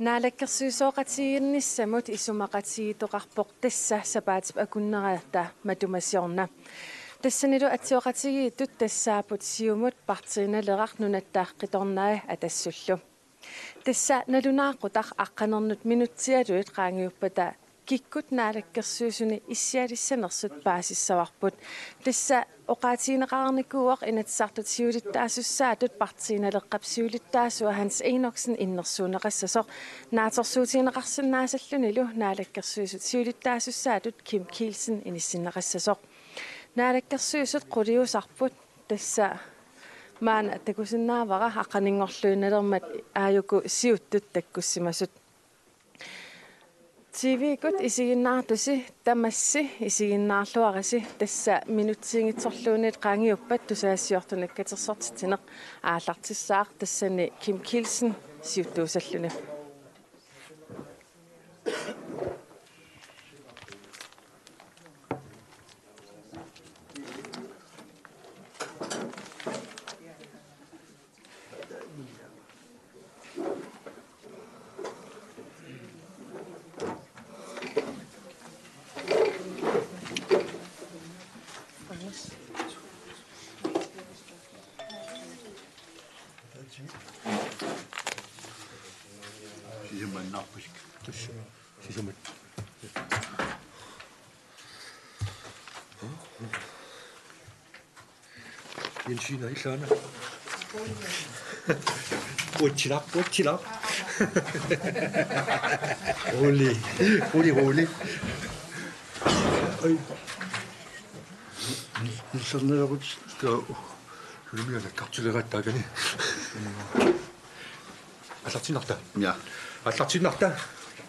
Naalakkersuusooqatigiinnissamut isumaqatiitoqarpoq tassa sapaatip akunneraata matumasiorna. Tassanilu atsioqatigiittut tassaaput siumut partiinaleqarnunattaaq qitornaa atassullu. Tassa nalunaaqutaq aqqanernet minutsialuit qaangiuppata kikkut naalakkersuusuni issialissanersut paasissavarbut. Tassa oqaatiineqarnikuuaq inatsartut siulittaasussaatut partiinaleqqapsiulittaasua Hans Enoksen innersuuneqassasoq naatorsuutiineqarsannaasallunilu naalakkersuusut siulittaasussaatut Kim Kielsen inissinneqassasoq. Naalakkersuusut quliusarput tassa maana takusinnaavara aqaningorluunalermat aajuku siuttut takkussimasut. TV-kut isiginnaartusi tamassi isiginnaarluarasi tassa minutsiingitsorluunit qaangiuppat tusaassiortunakkatersortitineq aallartissaaq tassani Kim Kielsen siuttuusalluni. Jensina illana. Watchilap. Rolig. Oj. Sådan er det. Det bliver en kartuleret dag igen. Atlatinarta. Ja. Atlatinarta.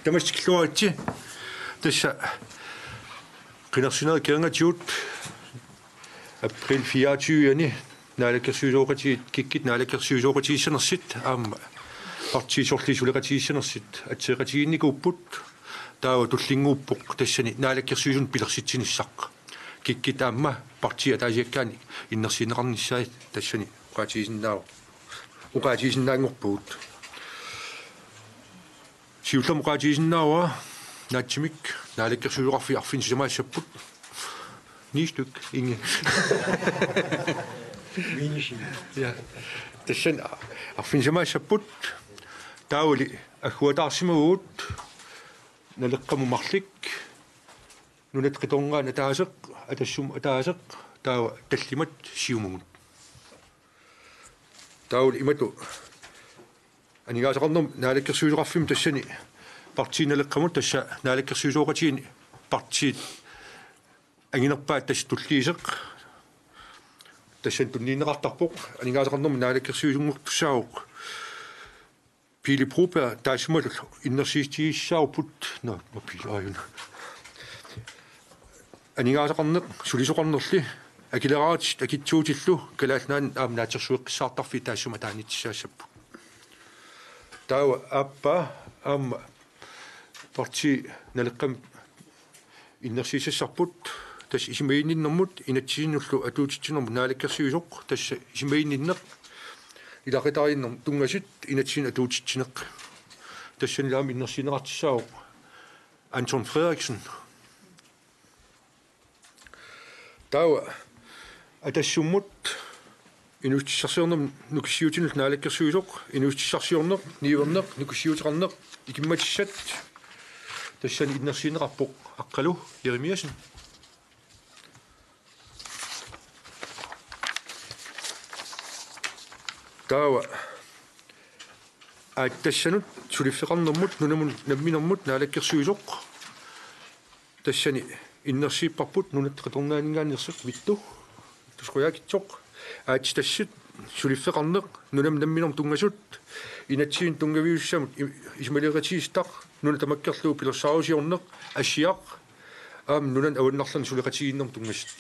Det må ikke klare ikke. Det så Qinersineret kerngatjut april 24 naalakkersuusoqati kikkit naalakkersuusoqatiissanersit aama partiisorlisuleqatiissanersit atseqatiginnikuupput taava tullinguuppoq tassani naalakkersuusun pilersitsinissaq kikkit aama partia taasiakkaani innersineqarnissaat tassani uqaatiisinnaangorpuut siullermuqaatiisinnaava naatsimik naalakkersuusoqarfi arfinsisamaassaput 9 styk, Inge. Ja, det er og findes jeg meget så budt. Der er jo at høre der simpelthen ud. Når det kommer marlik. Nu er det redongerne, der er så, at der er så, der er det limet siumund. Der er jo imod du. Og jeg har så random, når det kan søge raffim, det er sådan, partien eller kommer, det er når det kan søge raffim, partien Anginarpaat tastulliiseq tassan tunniineqartarpoq aningaasaqarnum naalakkersuusungurtussaaoq Pili Prober taassumalul innersiistigissaarput no pilaajuna aningaasaqarneq sulisoqarnerli akileraat akitsuutillu kalaalnaan aamnaatersueqqissaartarfi taassuma taanitissaassappu taawa appa aamma parti naleqqam innersiissassarput tas isimainninnermut inatsiinullu atuutitsinnermut naalakkersuusoq tas isimainninneq ilaqitariinnerm tungasit inatsiin atuutitsineq tassanilaami innersiineqartissaaoq Anton Frederiksen tawa atassumut inustissarsiornerm nukissiutinul naalakkersuusoq inustissarsiorneq niiverneq nukissiuteqarneq ikimmatissat tassani innersiineqarpoq aqqalu Jeremiasen tawa tassanut suliffiqarnermut nunamun namminermut naalakkersuusoq tassani innersiipparput nunatteqatornaaningaannersuq vittu tusquyaakitsoq tassut suliffiqarneq nunam namminerm tungasut inatsiin tungaviussamut ismaliqatiistaq nunatamakkerluu pilersaarusiorneq assiaq nunan avunnarlan suliqatiginnerm tungasit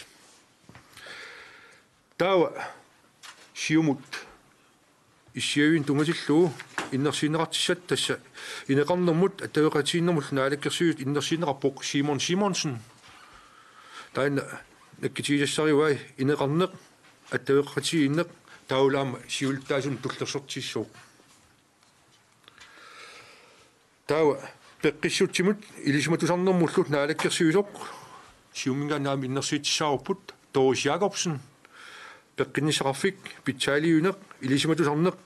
tawa siumut issiavin tungasilluu innersiineqartissat tassa ineqarnermut attaveqatiinnermut naalakkersuut innersiineqarpoq Simon Simonsen taina nakkitiisassariuai ineqarneq attaveqatiinneq taulaama siultaasun tullersortissuuq Tau peqqissutsimut ilismatusarnermullut naalakkersuisoq siumingaanaami innersiitsaarupput Doris Jacobsen peqqinnissaqarfik pitsaaliuneq ilismatusarneq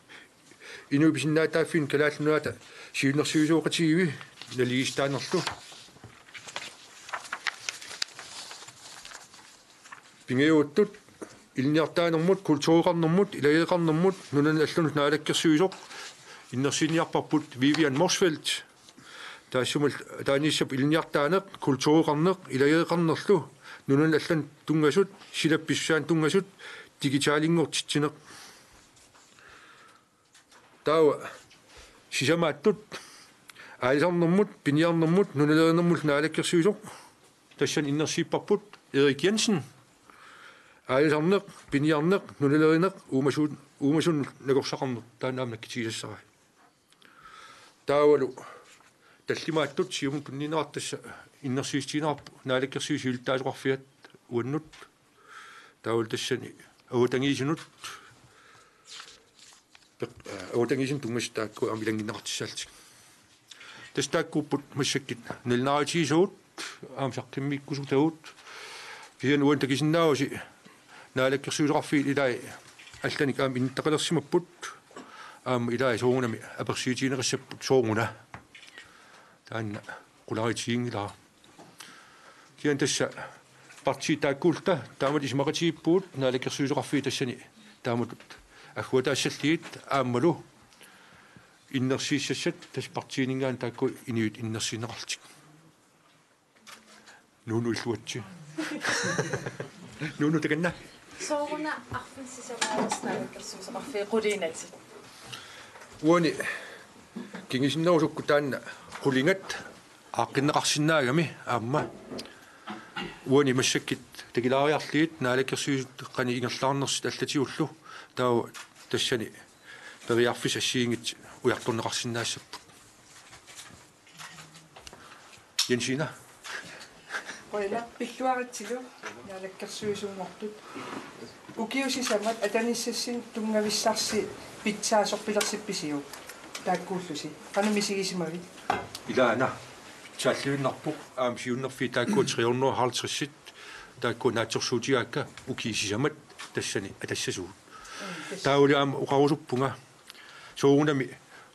inuipisinnaataaffin kalaallunaata siunnersuisuoqatigivi naliistaanerlu pingeuuttut ilniartaanermut kultuuriqarnermut ilageeqarnermut nunan allunut naalakkersuisoq innersiiniarparput Vivian Morsfeldt taassumal taanissap ilniartaaneq kultuuriqarneq ilageeqarnerlu nunan allan tungasut silappissaan tungasut digitaalingortitsineq taawa sisamaattut aalisarnermut piniarnermut nunalerinermul naalakkersuisoq tassan innersiipparput Erik Jensen aalisarneq piniarneq nunalerineq uumasun nagorsaqarneq taanaamnakkitigisassara taawalu таллимааттут сиумун пуннинеартасса иннерсиистинаарпу наалаккерсуис юлтаасоқарфиат уаннут таавал тассани агутангиисунут агутангиисун тунгастаакку амилангиннеқартиссаалтик тастааккууппут массаккит налнааратигисуут аамсаққиммиккусу тагут киан уан такисиннааваси наалаккерсуисоқарфиит илаи алланик аам иннтақалерсимаппут аам илаи соогунами аперсиитинеқассаппут соогуна таанна куларитиингила киан тасса парти тааккуулта таамат исмақатигиппуут наалаккерсуисоқарфии тассани тааматут аггуатаассаллиит ааммалу иннерсииссассат тас партиинингаан таакку иниут иннерсинеқартик нуну иллуатси нуну таканна соогуна арфинсисаваарс наалаккерсуисоқарфии qulинати уани кингисиннерусукку таанна qulingат ааққиннеқарсинаагами аама уани массаккит такилаариарлиит наалаккерсуисут қани ингерлаарнерсит аллатиуллу таа тассани периарфис ассиингит уярторнеқарсинаассаппут Jensina Oila pilluarittilu naalakkersuisuungortut ukiusissamat atanissasin tungavissarsi pitsaasorpilersippisiu taakkuullusi qanumisigisimagi ilaana pitsaallivиннарпуq аамсиуннерфи тааккуут 350 таакку наатсерсуутигаакка укиисисамат тассани атассасуут таулиам уqarusuppunga суугунами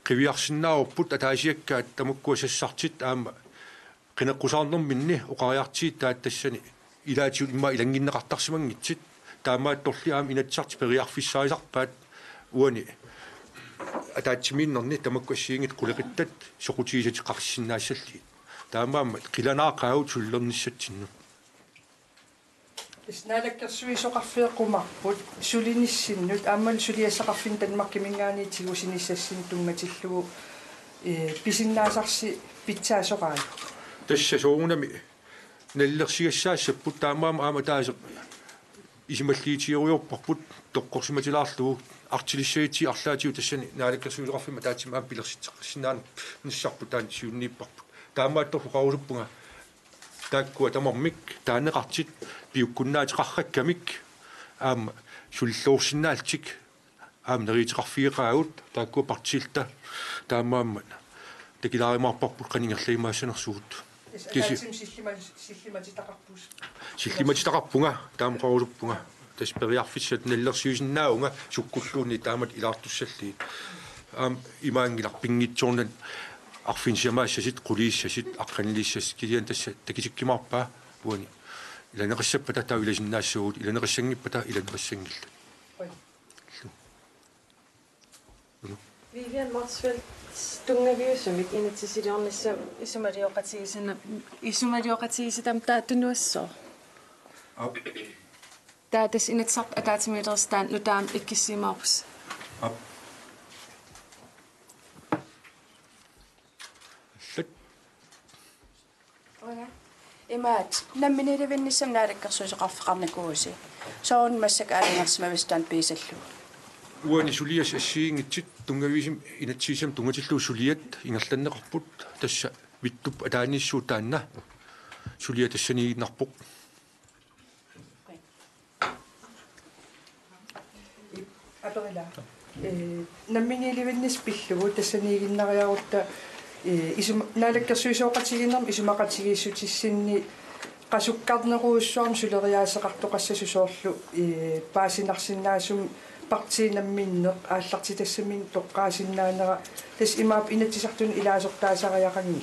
qivиарсиннааруппут атаасиаккаат тамуккуасассартит аама qinaqqusaarnerminni uqariartiit taattassani ilaatiut imma ilangиннеқартарсимангитсит таамаатторли аама инатсарти периарфиссаисарпаат уани атаатсимииннерни тамаккуассиингит qulеқиттат соқутигисати қарсиннаассалли таамаама қиланаақаут суллерниссатсинну иснаалаккерсуисоқарфиеқумарпут сулиниссиннут ааммал сулиассақарфин танмаккимингаанитигусиниссассин тунгатиллугу писиннаасарси питсаасоқааю тасса суугунами наллерсигассаассаппут таамаама аама тааса исималлиитиориорпарпут тоққорсиматилаарлугу артилиссаити арлаатиу тассани наалаккерсуисоқарфима таатсима аам пилерситсиннаан ниссарпут таан сиуннииппарпут таамаатторфу қарусуппунга тааккуа тамармик таанеқартит пиуккуннаатеқарраккамик аама суллуурсинаалтик аама неритеқарфиеқаагут тааккуа партилта таамаама такилааримаарпарпут қанингерлаимаассанерсуут силлиматитақарпунга таама қарусуппунга тас периарфиссат наллерсиусиннаауга суккуллууни таамат илаартуссаллиит аам имаангиларпингитсорнат арфинсиамаассасит qulииссасит аққанилиссас килиан тасса такисиккимаарпаа уани иланеқассаппата таа иласиннаассуут иланеқассангиппата иланеқассангилла Vivian Morsfeldt tungaviusumik initsisiliornissa isumaliоqatigisitам тааттунуассоо таатас инатсарп атаатимилерстаан нутаам иккиссимаарпс имаат намминилевиннissam наалаккерсуисоқарфеқарникууси соорн массак аалингерсимавистаан пиисаллу уани сулиас ассиингитсит тунгависим инатсиисам тунгатиллуу сулиат ингерланнеқарпут тасса виттуп атааниссуу таанна сулиа тассанигиннарпоқ аперила намминилевиннис пиллугу тассанигиннариарутта налаккерсуисооqatiginnerm исумақатигииссутиссинни qasukkarneruussuarm suleriaaseqartoqassasusoorlu paasinarsinnaasum partiinamminneq ааллартитассамин тоққаасиннаанера тас имаап инатсисартун илаасортаасариақангилла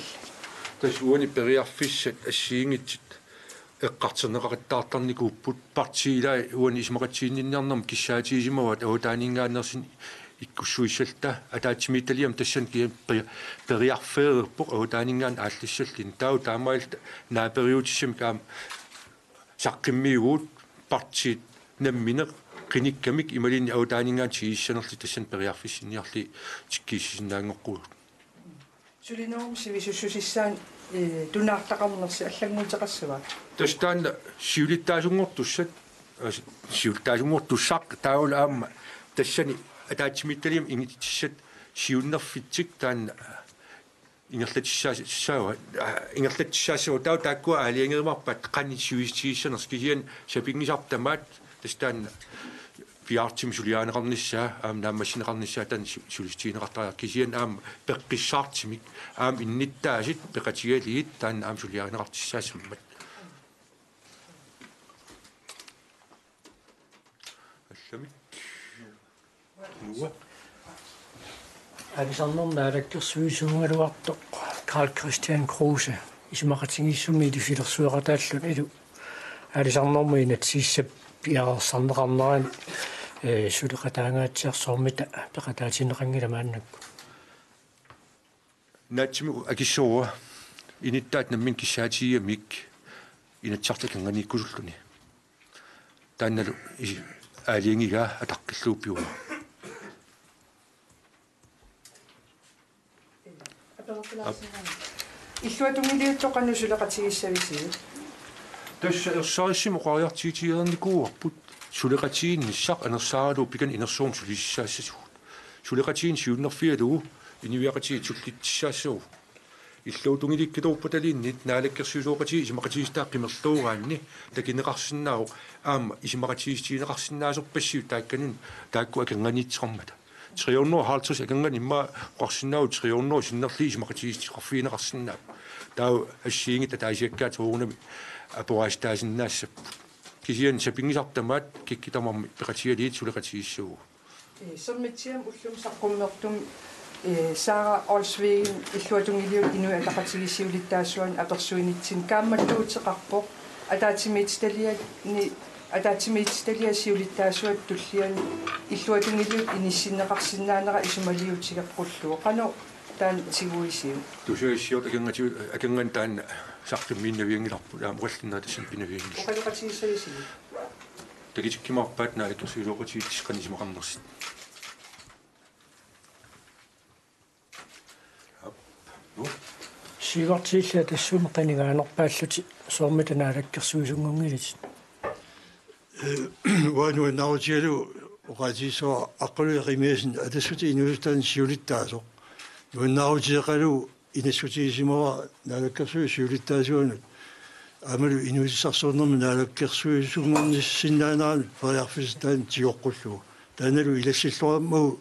тас уани периарфиссат ассиингитсит эққартернеқариттаартарникууппут партиилаа уани исмақатсиинниннернерм киссаатиисимават аутаанингааанерсин иккуссуиссалта атаатсимииталиам тассан киам периарфеерпоқ аутаанингаан ааллиссаллин тау таамаилт наапериутиссам каам саққиммиугуут партиит намминеқ qinikkamik imalin autaaningaan tiissanerli tassan periarfissinniarli tikkiissinaangoqquu sulinerum sivisussusissaan tunaartaqarnersi аллагнутеқассава тастаан сиулиттаасунгортуссат сиултаасунгортуссақ тааула аама тассани атаатсимитталиам ингитиссат сиуннерфитсик таан ингерлатиссаасуу тау тааккуа аалиангермарпат қанни сиуистииссанерс кисиан сапингисартамаат тастаан пиартим сулиаанеқарниссаа аам нааммассинеқарниссаа таан сулистиинеқартариа кисиан аам пеққиссаартимик аам инниттаасит пеқатигалиит таан аам сулиаанеқартиссаасаммат алламик нуа Alexander naalakkersuisuungaluartoq Karl Christian Kruse исмақатингиссуми дифилерсуеқатааллун илу Alexandermu inatsissap piarersarneqarneraan сулеқатаангаатсиарсоормита пеқатаатинеқангиламааннакку наатсиму акиссууа иниттаат наммин киссаатиамик инатсартаканганиккуллуни таанналу аалингига атаққиллууппиуа иллуатунгилиуттоқанну сулеқатигиссависии тасса ерсаарissimo qariartiitiерникууарпут сулеқатиинниссақ анерсааралу пикан инерсуум сулиссаассасуут сулеқатиин сиуннерфиалугу инивиақатии суллиттиссаассуу иллуутунгиликкитууппаталииннит наалаккерсуилуоқатии исимақатиистаа қимерлуугаанни такинеқарсинаау аама исимақатиистиинеқарсинаасорпассиу таакканун таакку аканганиитсеқармата 350 аканган имма қорсинау 300 синнерли исимақатиистиқарфиинеқарсинаа тау ассиингит таасиаккаат уунами апуаастаасиннаассап кисиан сапингисартамаат киккитамарми пеқатигалиит сулеқатииссуу соммитсиам уллум саққуммертум сара олсвеген иллуатунгилиут инуи атақатигиссиулиттаассуан аперсуинитсин кааммаллуутеқарпоқ атаатимиитсталиасиулиттаассуат туллиани иллуатунгилиут иниссиннеқарсинаанера исумалиутигаққуллуу қано таан тигуисиу тусуиссиот аканган таан саққиммииннавиангиларпу аамуаллинаа тассан пинавиангил оқалуқатигиссависили тагитиккимарпаат наалаккерсуилуоқатиитсиққанисимақарнерсит сигортиилла тассуми қинигааnerpaallути соормита наалаккерсуисунгунгилит вану наутиалу оқатисоо аққулуиқимиасин атассути инуустаан сиулиттаасо нунаутиеқалу инассутиисимава наалаккерсуи сиулиттаасуанут амалу инуисарсуунерми наалаккерсуисунгорниссиннаанеран париарфистаан тиоққуллугу тааналу илассиллуаммагу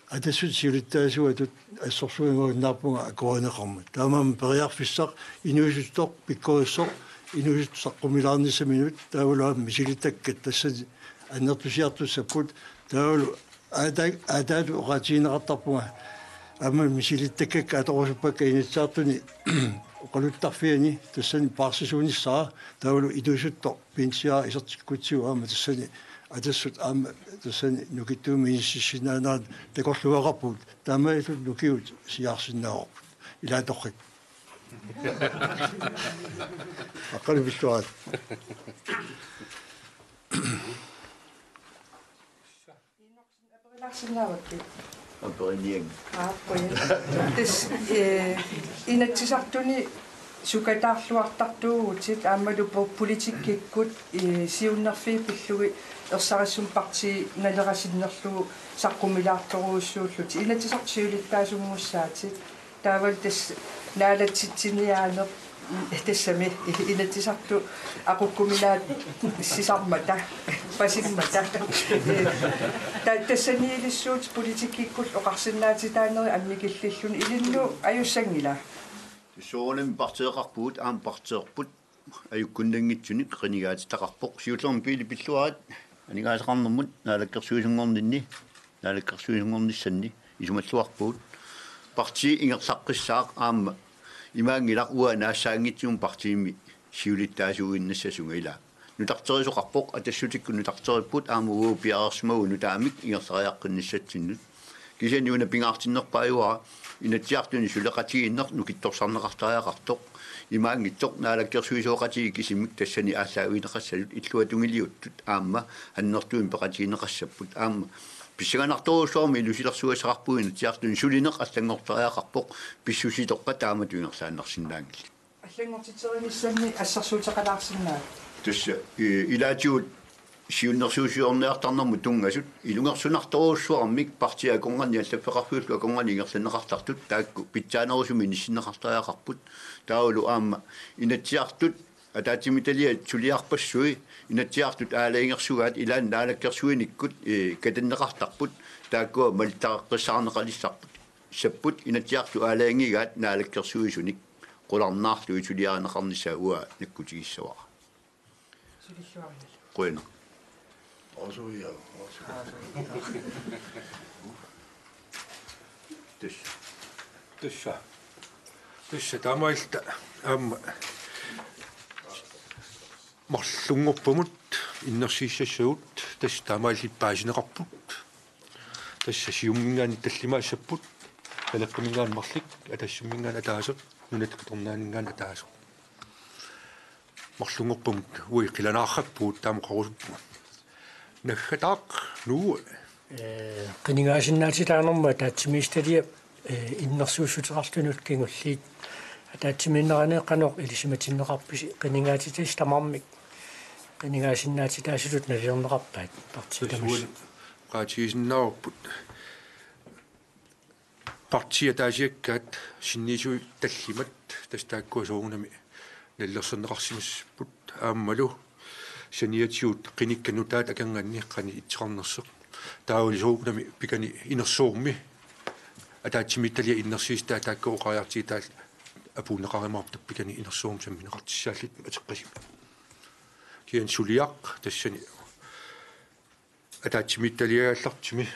атассут сиулиттаасуатут ассорсуингуиннаарпунга акуанеқарма таамаам париарфиссақ инуисуттоқ пиккориссоқ инуисут саққумилаарниссаминут таавалуам мисилиттаккат тассати аннертусиартуссаппут таавалу адаату оқатиинеқартарпунга амма мисилиттаккак аторусуппакка инитсаартуни оқалуттарфиани тассани парсисуунissаа таавалу идусутто пенсиа исертиккутсиу аама тассани атассут аама тассани нукиттууми иниссиссинаанаат такорлуақарпут таамаилут нукиут сиарсиннаақарпут илаатоққит аққали биллуаат аперларсинаавакки апперниаг тис инатсисартуни сукатаарлуартартуугутит аамалу политиккиккут сиуннерфи пиллуги ерсариссум парти налерасиннерлугу саққумилаарторуussууллути инатсисартиулиттаасунгуссаати таавал тас наалатситсиниаанер тассами инатисарту ақуккумилаат сисармата пасиммата тассаниилиссуут политиккиккул оқарсинаатитаанери аммикиллиллун илинну аюссангила соонем партеэқарпуут аам партеэрпут аюккуннангитсуни қинигаатитақарпоқ сиуллерм пили пиллуаат анигаасақарнэрмут наалаккерсуисунгорнинни наалаккерсуисунгорниссанни исумаллуарпуут парти ингерсаққиссаақ аама имаангилақ уа наассаангитсуум партиими сиулиттаасугиннассасунга ила нутартерисоқарпоқ атассутикку нутартериппут аама уу пиарерсмагу нутаамик ингерсариаққиннассатсиннут кисаниуна пингаартиннерпааюара инатсиартуни сулеқатигиннер нукитторсарнеқартариақартоқ имаангитсоқ наалаккерсуисоқатиги кисимик тассани ааллаагуинеқассалут иллуатунгилиуттут аама аннертуин пеқатигинеқассаппут аама писсаганарторуусуарми илусилерсуасақарпуин тиартуни сулинеқ аллангортариақарпоқ писсуситоққа таама туингерсааннарсинаангил аллангортитеримиссанни ассерсуутеқалаарсинаа тусса илаатиут сиуннерсуусиорнеартарнэрму тунгасут илунгерсунарторуусуармик партия конгани аллаффеқарфиуллу конгани ингерсаннеқартартут таакку питсаанерусуми ниссиннеқартариақарпут таулу аама инатсиартут атаатимиталиа тулиарпассуи инатсиартут аалаингерсугаат илаан наалаккерсуиниккут катаннеқартарпут тааккуа малтақаққиссаарнеқалиссарпут саппут инатсиарту аалаингигаат наалаккерсуисуник qulарнаарлу тулиаанеқарнissaа уа наккутигиссаваа қуйна 어서야. Тэш тамаилта аама марлунгорпумут иннерсииссассагут тас тамаилиппаасинеқарпут тасса сиуммингаани таллимаассаппут талаққамингаан марлик атассуммингаан атаасут нунатқиторнаанинггаан атаасут марлунгорпумут уи қиланаарраппуут таама қарусуппу наххатаақ нуу qinigaasinnaatilaanerma taatsimistaliа иннерсуусутеқартунут кингуллиит атаатсиминнеранеэққанеқ илисиматиннеқарписи qinigaatитис тамармик qinigaasinnaatilаасулут налернеқарпаат партиламас qaatigisinnaarput партия таасиаккаат синнисуи таллимат тастааккуа суугунами наллерсернеқарсимаспут ааммалу саниатиут qinikkannutaat акангаанни qani итсеқарнерсеқ таули суугунами пикани инерсуурми атаатсимитталиа иннерсиистаа таакку оқариартигитаал апуунеқаримаарп пикани инерсуурм самминеқартиссааллит атеққасип киан сулиақ тассани атаатсимитталиааллартими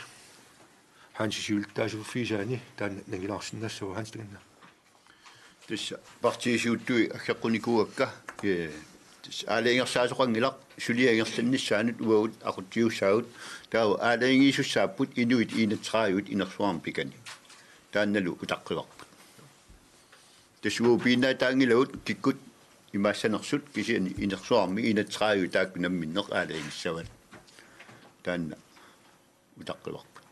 ханси сиултаасуффисаани таана нагилаарсиннассава ханстагна тасса партиисууттуи аггеққуникуакка аалаингерсаасоқангилақ сулиаингерсанниссаанут уагут ақутсиуссаагут таава аалаингиисуссааппут инуит иинатсрааюут инерсуарм пикани таанналу утаққиварпут тасуу пинаа таангилаут киккут имаассанерсут кисиани инерсуарми иинатсрааю таакку намминнеқ аалаингиссават таанна утаққиварпут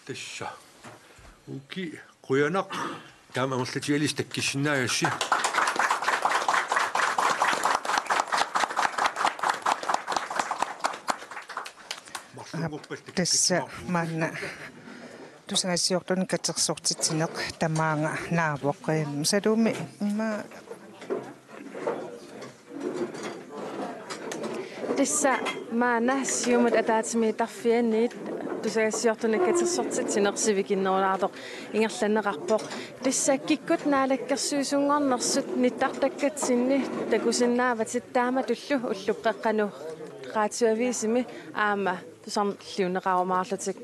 тасса уки қуянақ таама амерлатигалис таккиссинааgassi тасса маана тусаасиортун катерсортитсинеқ тамаанга наавоқ салуми има тасса маана сиумат атаатимиитарфианниит тусаасиортун катерсортитсинерсивикиннерулаартоқ ингерланнеқарпоқ тасса киккут наалаккерсуисунгорнерсут ниттартаккатсинни такусиннааватит таама туллу уллуққеққану qaatiavisiimi aama tusarn liunneqarumaarlutik